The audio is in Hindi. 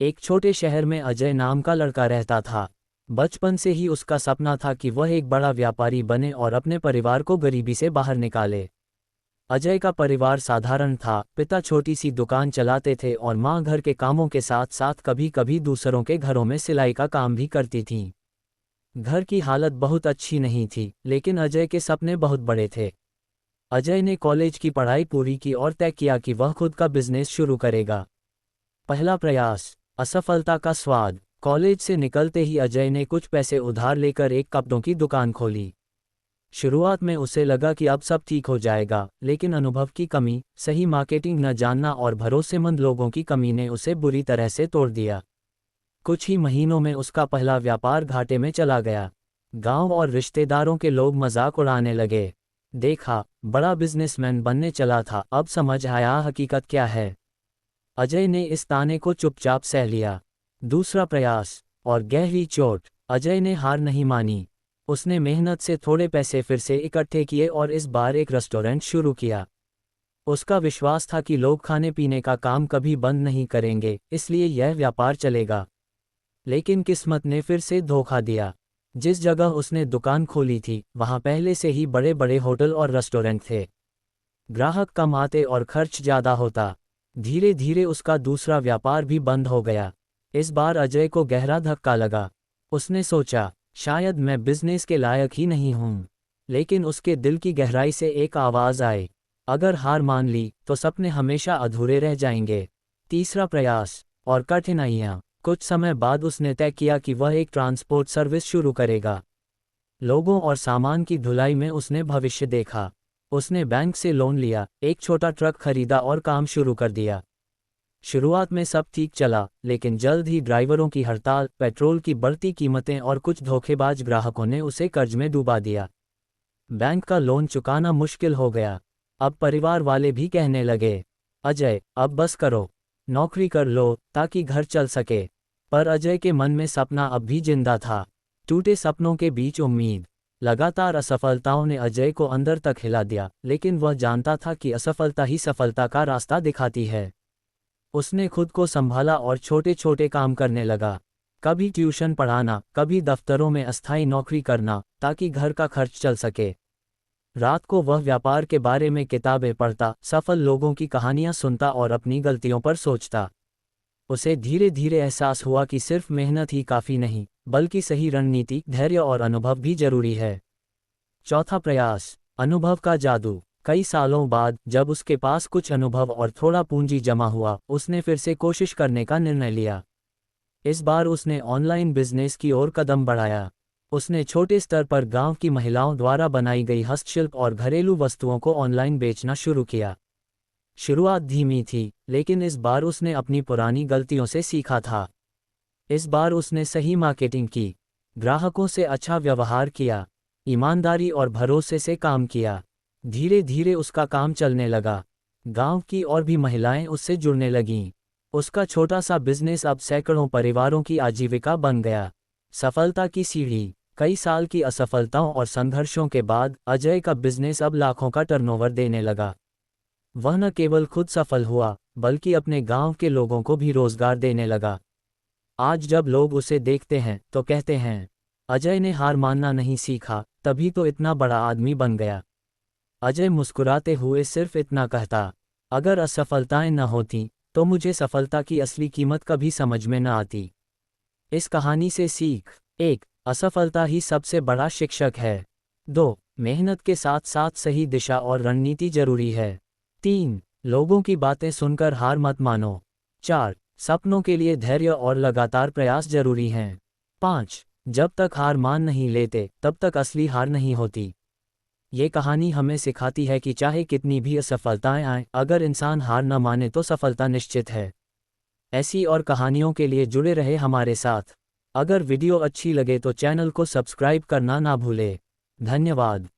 एक छोटे शहर में अजय नाम का लड़का रहता था। बचपन से ही उसका सपना था कि वह एक बड़ा व्यापारी बने और अपने परिवार को गरीबी से बाहर निकाले। अजय का परिवार साधारण था, पिता छोटी सी दुकान चलाते थे और माँ घर के कामों के साथ साथ कभी कभी दूसरों के घरों में सिलाई का काम भी करती थीं। घर की हालत बहुत अच्छी नहीं थी, लेकिन अजय के सपने बहुत बड़े थे। अजय ने कॉलेज की पढ़ाई पूरी की और तय किया कि वह खुद का बिजनेस शुरू करेगा। पहला प्रयास, असफलता का स्वाद। कॉलेज से निकलते ही अजय ने कुछ पैसे उधार लेकर एक कपड़ों की दुकान खोली। शुरुआत में उसे लगा कि अब सब ठीक हो जाएगा, लेकिन अनुभव की कमी, सही मार्केटिंग न जानना और भरोसेमंद लोगों की कमी ने उसे बुरी तरह से तोड़ दिया। कुछ ही महीनों में उसका पहला व्यापार घाटे में चला गया। गांव और रिश्तेदारों के लोग मजाक उड़ाने लगे। देखा, बड़ा बिजनेसमैन बनने चला था, अब समझ आया हकीकत क्या है। अजय ने इस ताने को चुपचाप सह लिया। दूसरा प्रयास, और गहरी चोट। अजय ने हार नहीं मानी। उसने मेहनत से थोड़े पैसे फिर से इकट्ठे किए और इस बार एक रेस्टोरेंट शुरू किया। उसका विश्वास था कि लोग खाने पीने का काम कभी बंद नहीं करेंगे, इसलिए यह व्यापार चलेगा। लेकिन किस्मत ने फिर से धोखा दिया। जिस जगह उसने दुकान खोली थी, वहां पहले से ही बड़े बड़े होटल और रेस्टोरेंट थे। ग्राहक कम आते और खर्च ज़्यादा होता। धीरे धीरे उसका दूसरा व्यापार भी बंद हो गया। इस बार अजय को गहरा धक्का लगा। उसने सोचा, शायद मैं बिजनेस के लायक ही नहीं हूँ। लेकिन उसके दिल की गहराई से एक आवाज़ आई, अगर हार मान ली तो सपने हमेशा अधूरे रह जाएंगे। तीसरा प्रयास, और कठिनाइयाँ। कुछ समय बाद उसने तय किया कि वह एक ट्रांसपोर्ट सर्विस शुरू करेगा। लोगों और सामान की ढुलाई में उसने भविष्य देखा। उसने बैंक से लोन लिया, एक छोटा ट्रक खरीदा और काम शुरू कर दिया। शुरुआत में सब ठीक चला, लेकिन जल्द ही ड्राइवरों की हड़ताल, पेट्रोल की बढ़ती कीमतें और कुछ धोखेबाज ग्राहकों ने उसे कर्ज में डुबा दिया। बैंक का लोन चुकाना मुश्किल हो गया। अब परिवार वाले भी कहने लगे, अजय, अब बस करो, नौकरी कर लो ताकि घर चल सके। पर अजय के मन में सपना अब भी जिंदा था। टूटे सपनों के बीच उम्मीद। लगातार असफलताओं ने अजय को अंदर तक हिला दिया, लेकिन वह जानता था कि असफलता ही सफलता का रास्ता दिखाती है। उसने खुद को संभाला और छोटे छोटे काम करने लगा। कभी ट्यूशन पढ़ाना, कभी दफ्तरों में अस्थायी नौकरी करना, ताकि घर का खर्च चल सके। रात को वह व्यापार के बारे में किताबें पढ़ता, सफल लोगों की कहानियां सुनता और अपनी गलतियों पर सोचता। उसे धीरे धीरे एहसास हुआ कि सिर्फ मेहनत ही काफ़ी नहीं, बल्कि सही रणनीति, धैर्य और अनुभव भी जरूरी है। चौथा प्रयास, अनुभव का जादू। कई सालों बाद, जब उसके पास कुछ अनुभव और थोड़ा पूंजी जमा हुआ, उसने फिर से कोशिश करने का निर्णय लिया। इस बार उसने ऑनलाइन बिजनेस की ओर कदम बढ़ाया। उसने छोटे स्तर पर गांव की महिलाओं द्वारा बनाई गई हस्तशिल्प और घरेलू वस्तुओं को ऑनलाइन बेचना शुरू किया। शुरुआत धीमी थी, लेकिन इस बार उसने अपनी पुरानी गलतियों से सीखा था। इस बार उसने सही मार्केटिंग की, ग्राहकों से अच्छा व्यवहार किया, ईमानदारी और भरोसे से काम किया। धीरे धीरे उसका काम चलने लगा। गांव की और भी महिलाएं उससे जुड़ने लगीं। उसका छोटा सा बिजनेस अब सैकड़ों परिवारों की आजीविका बन गया। सफलता की सीढ़ी। कई साल की असफलताओं और संघर्षों के बाद अजय का बिजनेस अब लाखों का टर्नओवर देने लगा। वह न केवल खुद सफल हुआ, बल्कि अपने गांव के लोगों को भी रोजगार देने लगा। आज जब लोग उसे देखते हैं तो कहते हैं, अजय ने हार मानना नहीं सीखा, तभी तो इतना बड़ा आदमी बन गया। अजय मुस्कुराते हुए सिर्फ इतना कहता, अगर असफलताएं न होतीं तो मुझे सफलता की असली कीमत कभी समझ में न आती। इस कहानी से सीख। 1. असफलता ही सबसे बड़ा शिक्षक है। 2. मेहनत के साथ साथ सही दिशा और रणनीति जरूरी है। 3. लोगों की बातें सुनकर हार मत मानो। 4. सपनों के लिए धैर्य और लगातार प्रयास जरूरी हैं। 5. जब तक हार मान नहीं लेते, तब तक असली हार नहीं होती। ये कहानी हमें सिखाती है कि चाहे कितनी भी असफलताएं आएं, अगर इंसान हार न माने तो सफलता निश्चित है। ऐसी और कहानियों के लिए जुड़े रहे हमारे साथ। अगर वीडियो अच्छी लगे तो चैनल को सब्सक्राइब करना ना भूले। धन्यवाद।